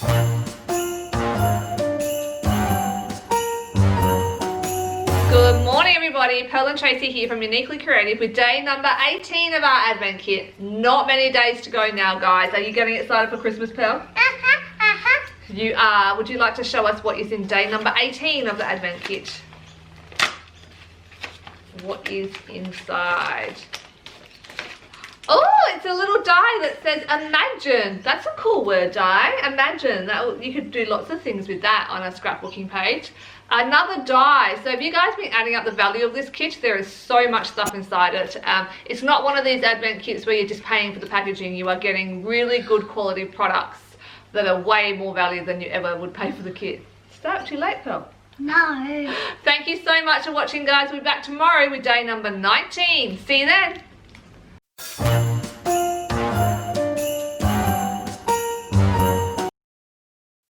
Good morning everybody, Pearl and Tracey here from Uniquely Creative with day number 18 of our Advent kit. Not many days to go now, guys. Are you getting excited for Christmas, Pearl? You are. Would you like to show us what is in day number 18 of the Advent kit? What is inside? Oh, it's a little die that says imagine. That's a cool word, die. Imagine. You could do lots of things with that on a scrapbooking page. Another die. So have you guys been adding up the value of this kit? There is so much stuff inside it. It's not one of these Advent kits where you're just paying for the packaging. You are getting really good quality products that are way more value than you ever would pay for the kit. Is that too late, Pearl? No. Thank you so much for watching, guys. We'll be back tomorrow with day number 19. See you then.